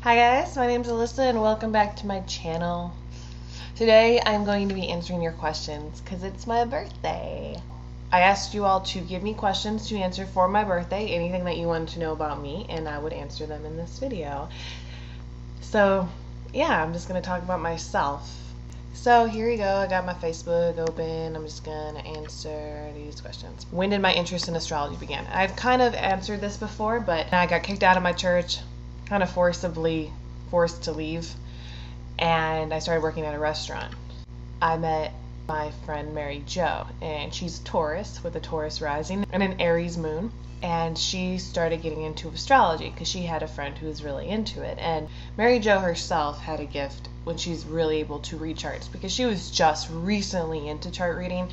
Hi guys, my name is Alyssa and welcome back to my channel. Today I'm going to be answering your questions because it's my birthday. I asked you all to give me questions to answer for my birthday, anything that you wanted to know about me, and I would answer them in this video. So yeah, I'm just going to talk about myself. So here we go, I got my Facebook open. I'm just going to answer these questions. When did my interest in astrology begin? I've kind of answered this before, but I got kicked out of my church, kind of forced to leave, and I started working at a restaurant. I met my friend Mary Jo, and she's a Taurus with a Taurus rising and an Aries moon, and she started getting into astrology because she had a friend who was really into it. And Mary Jo herself had a gift when she's really able to read charts because she was just recently into chart reading,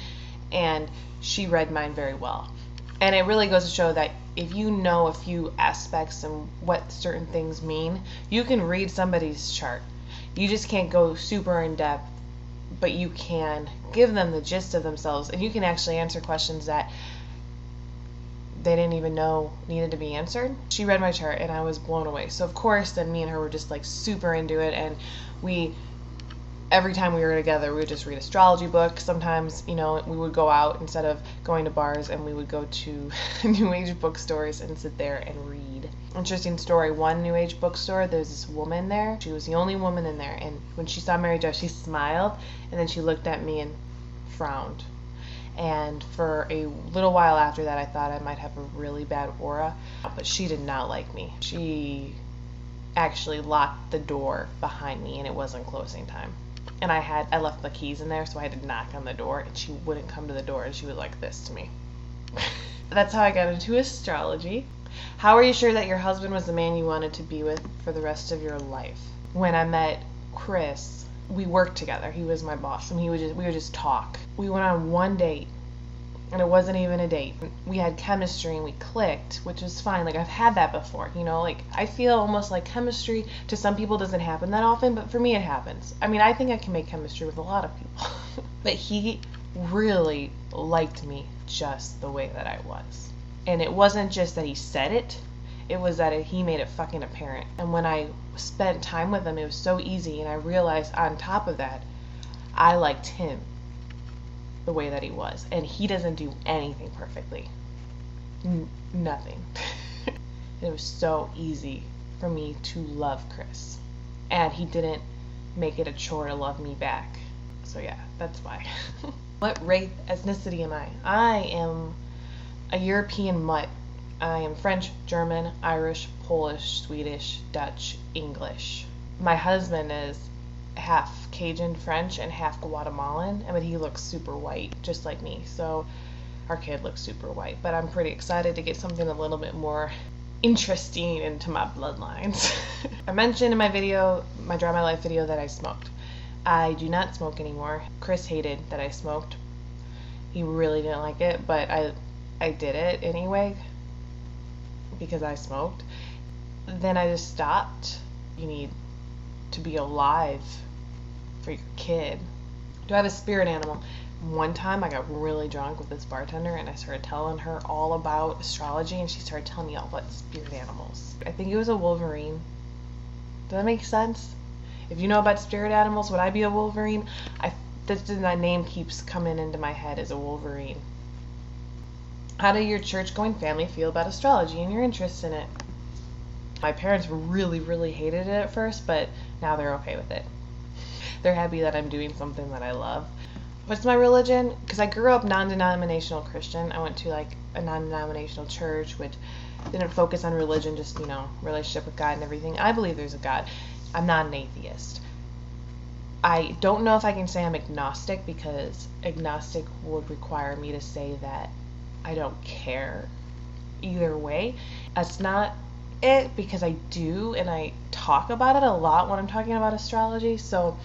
and she read mine very well. And it really goes to show that if you know a few aspects and what certain things mean, you can read somebody's chart. You just can't go super in depth, but you can give them the gist of themselves, and you can actually answer questions that they didn't even know needed to be answered. She read my chart and I was blown away. So of course, then me and her were just like super into it, and every time we were together, we would just read astrology books. Sometimes, we would go out instead of going to bars, and we would go to New Age bookstores and sit there and read. Interesting story, one New Age bookstore, there's this woman there. She was the only woman in there, and when she saw Mary Jo, she smiled, and then she looked at me and frowned. And for a little while after that, I thought I might have a really bad aura, but she did not like me. She actually locked the door behind me, and it wasn't closing time. And I left the keys in there, so I had to knock on the door, and she wouldn't come to the door, and she was like this to me. That's how I got into astrology. How are you sure that your husband was the man you wanted to be with for the rest of your life? When I met Chris, we worked together. He was my boss, and we would just talk. We went on one date, and it wasn't even a date. We had chemistry and we clicked, which was fine. Like, I've had that before, I feel almost like chemistry to some people doesn't happen that often, but for me it happens. I mean, I think I can make chemistry with a lot of people. But he really liked me just the way that I was. And it wasn't just that he said it, it was that he made it fucking apparent. And when I spent time with him, it was so easy, and I realized on top of that, I liked him the way that he was, and he doesn't do anything perfectly. Nothing. It was so easy for me to love Chris, and he didn't make it a chore to love me back. So yeah, that's why. What race, ethnicity am I? I am a European mutt. I am French, German, Irish, Polish, Swedish, Dutch, English. My husband is half Cajun French and half Guatemalan, but he looks super white, just like me. So our kid looks super white, but I'm pretty excited to get something a little bit more interesting into my bloodlines. I mentioned in my video, my Draw My Life video, that I smoked. I do not smoke anymore. Chris hated that I smoked. He really didn't like it, but I did it anyway because I smoked. Then I just stopped. You need to be alive for your kid. Do I have a spirit animal? One time I got really drunk with this bartender, and I started telling her all about astrology, and she started telling me all about spirit animals. I think it was a wolverine. Does that make sense? If you know about spirit animals, would I be a wolverine? That name keeps coming into my head as a wolverine. How do your church-going family feel about astrology and your interest in it? My parents really, really hated it at first, but now they're okay with it. They're happy that I'm doing something that I love. What's my religion? Because I grew up non-denominational Christian. I went to like a non-denominational church, which didn't focus on religion, just, relationship with God and everything. I believe there's a God. I'm not an atheist. I don't know if I can say I'm agnostic, because agnostic would require me to say that I don't care either way. That's not it, because I do, and I talk about it a lot when I'm talking about astrology. So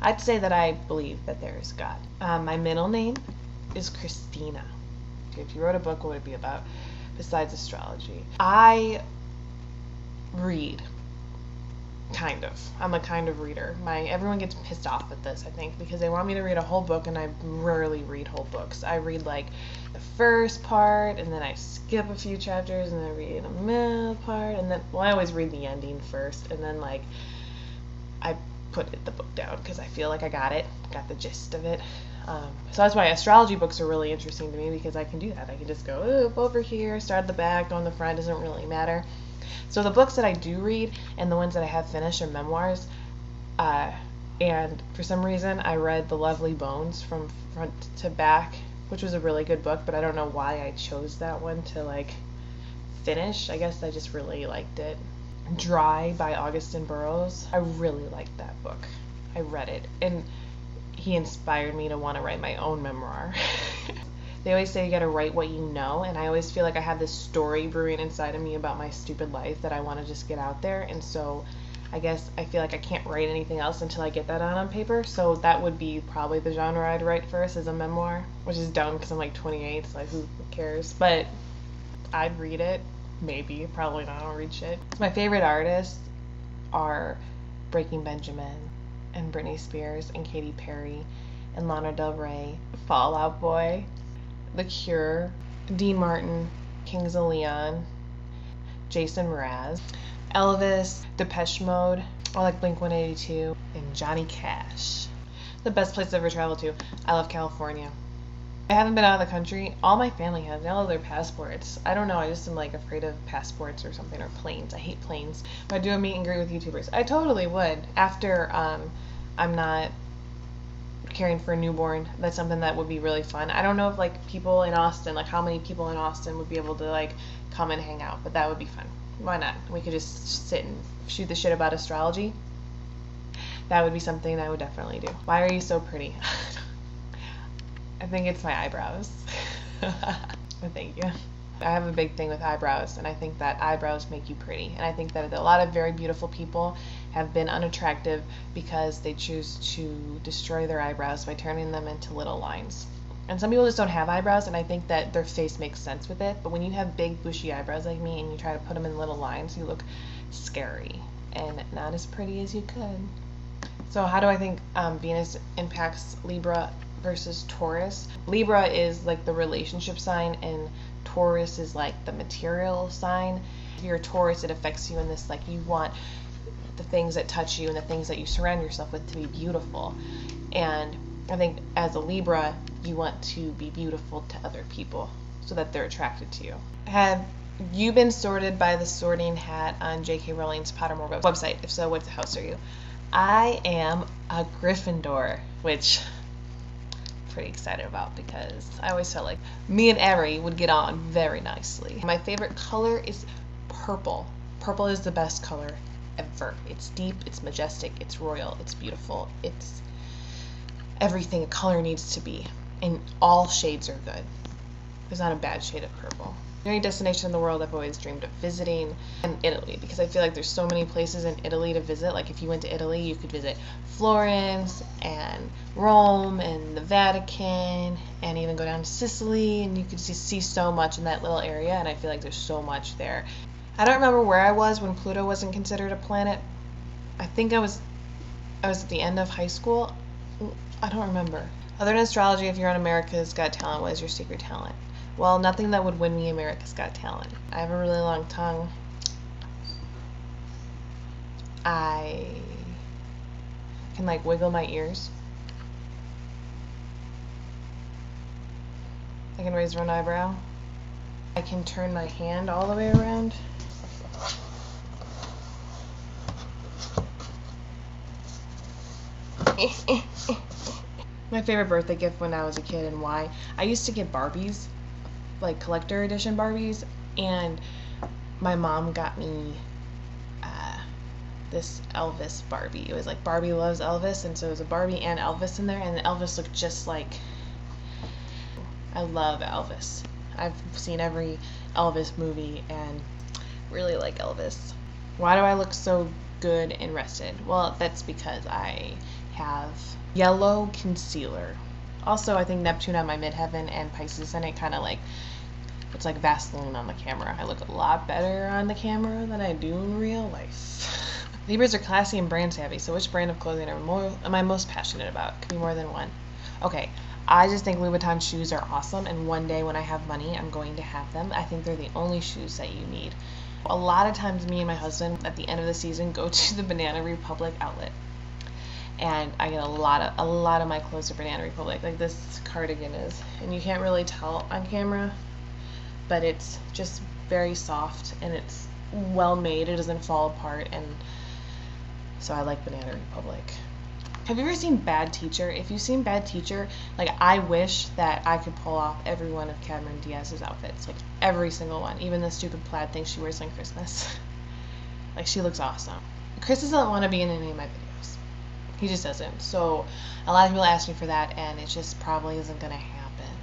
I'd say that I believe that there is God. My middle name is Christina. If you wrote a book, what would it be about besides astrology? I read. Kind of. I'm a kind of reader. Everyone gets pissed off at this, I think, because they want me to read a whole book, and I rarely read whole books. I read like the first part, and then I skip a few chapters, and then I read the middle part, and then, well, I always read the ending first, and then like I put the book down because I feel like I got the gist of it. So that's why astrology books are really interesting to me, because I can do that. I can just go over here, start at the back, go on the front, doesn't really matter. So the books that I do read and the ones that I have finished are memoirs. And for some reason I read The Lovely Bones from front to back, which was a really good book, but I don't know why I chose that one to like finish. I guess I just really liked it. Dry by Augustin Burroughs. I really liked that book. I read it, and he inspired me to want to write my own memoir. They always say you gotta write what you know, and I always feel like I have this story brewing inside of me about my stupid life that I want to just get out there, and so I guess I feel like I can't write anything else until I get that out on paper, so that would be probably the genre I'd write first, as a memoir, which is dumb because I'm like 28, so like who cares, but I'd read it, maybe, probably not, I'll read shit. My favorite artists are Breaking Benjamin, and Britney Spears, and Katy Perry, and Lana Del Rey, Fall Out Boy, The Cure, Dean Martin, Kings of Leon, Jason Mraz, Elvis, Depeche Mode, I like Blink-182, and Johnny Cash. The best place I've ever traveled to. I love California. I haven't been out of the country. All my family has. They all have their passports. I don't know. I just am like afraid of passports or something, or planes. I hate planes. If I do a meet and greet with YouTubers, I totally would. After I'm not caring for a newborn, that's something that would be really fun. I don't know if like people in Austin, like how many people in Austin would be able to like come and hang out, but that would be fun. Why not? We could just sit and shoot the shit about astrology. That would be something I would definitely do. Why are you so pretty? I think it's my eyebrows. But thank you. I have a big thing with eyebrows, and I think that eyebrows make you pretty. And I think that a lot of very beautiful people have been unattractive because they choose to destroy their eyebrows by turning them into little lines. And some people just don't have eyebrows, and I think that their face makes sense with it. But when you have big, bushy eyebrows like me and you try to put them in little lines, you look scary and not as pretty as you could. So how do I think Venus impacts Libra versus Taurus? Libra is like the relationship sign, and Taurus is like the material sign. If you're a Taurus, it affects you in this, like, you want the things that touch you and the things that you surround yourself with to be beautiful. And I think as a Libra, you want to be beautiful to other people so that they're attracted to you. Have you been sorted by the sorting hat on J.K. Rowling's Pottermore website? If so, what house are you? I am a Gryffindor, which I'm pretty excited about because I always felt like me and Ari would get on very nicely. My favorite color is purple. Purple is the best color ever. It's deep, it's majestic, it's royal, it's beautiful, it's everything a color needs to be, and all shades are good. There's not a bad shade of purple. The only destination in the world I've always dreamed of visiting, and Italy, because I feel like there's so many places in Italy to visit. Like if you went to Italy, you could visit Florence and Rome and the Vatican, and even go down to Sicily, and you could see so much in that little area, and I feel like there's so much there. I don't remember where I was when Pluto wasn't considered a planet. I think I was at the end of high school. I don't remember. Other than astrology, if you're on America's Got Talent, what is your secret talent? Well, nothing that would win me America's Got Talent. I have a really long tongue. I can like wiggle my ears. I can raise one eyebrow. I can turn my hand all the way around. My favorite birthday gift when I was a kid and why. I used to get Barbies, like collector edition Barbies, and my mom got me this Elvis Barbie. It was like Barbie loves Elvis, and so it was a Barbie and Elvis in there, and Elvis looked just like, I love Elvis. I've seen every Elvis movie and really like Elvis. Why do I look so good and rested? Well, that's because I have yellow concealer. Also, I think Neptune on my midheaven and Pisces in it kind of like, it's like Vaseline on the camera. I look a lot better on the camera than I do in real life. Libras are classy and brand savvy, so which brand of clothing am I most passionate about? Could be more than one. Okay, I just think Louboutin shoes are awesome, and one day when I have money, I'm going to have them. I think they're the only shoes that you need. A lot of times me and my husband at the end of the season go to the Banana Republic outlet, and I get a lot of my clothes are Banana Republic. Like this cardigan is, and you can't really tell on camera, but it's just very soft and it's well made. It doesn't fall apart, and so I like Banana Republic. Have you ever seen Bad Teacher? If you've seen Bad Teacher, like I wish that I could pull off every one of Cameron Diaz's outfits, like every single one, even the stupid plaid thing she wears on Christmas. Like she looks awesome. Chris doesn't want to be in any of my videos. He just doesn't. So a lot of people ask me for that, and it just probably isn't gonna happen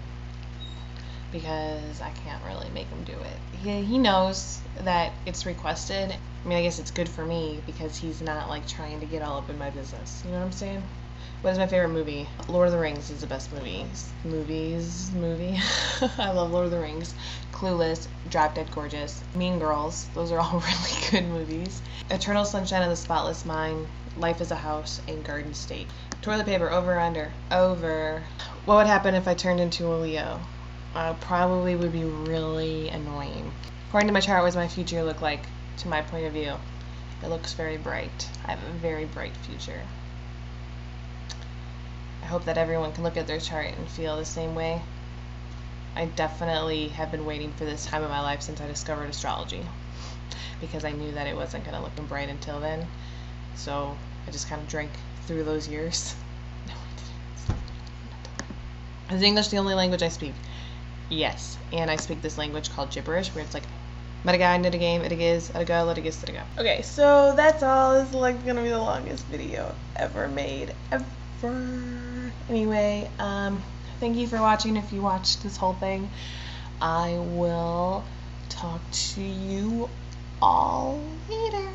because I can't really make him do it. He knows that it's requested. I mean, I guess it's good for me because he's not like trying to get all up in my business. You know what I'm saying? What is my favorite movie? Lord of the Rings is the best movie. I love Lord of the Rings. Clueless, Drop Dead Gorgeous, Mean Girls. Those are all really good movies. Eternal Sunshine of the Spotless Mind, Life is a House, and Garden State. Toilet paper, over or under? Over. What would happen if I turned into a Leo? Probably would be really annoying. According to my chart, what does my future look like? To my point of view, it looks very bright. I have a very bright future. I hope that everyone can look at their chart and feel the same way. I definitely have been waiting for this time in my life since I discovered astrology, because I knew that it wasn't going to look bright until then. So I just kind of drank through those years. No, I didn't. Is English the only language I speak? Yes, and I speak this language called gibberish, where it's like Madagai, Nidagame, Idigiz, Adigo, Litigis, Idigo. Okay, so that's all. This is like gonna be the longest video ever made, ever. Anyway, thank you for watching. If you watched this whole thing, I will talk to you all later.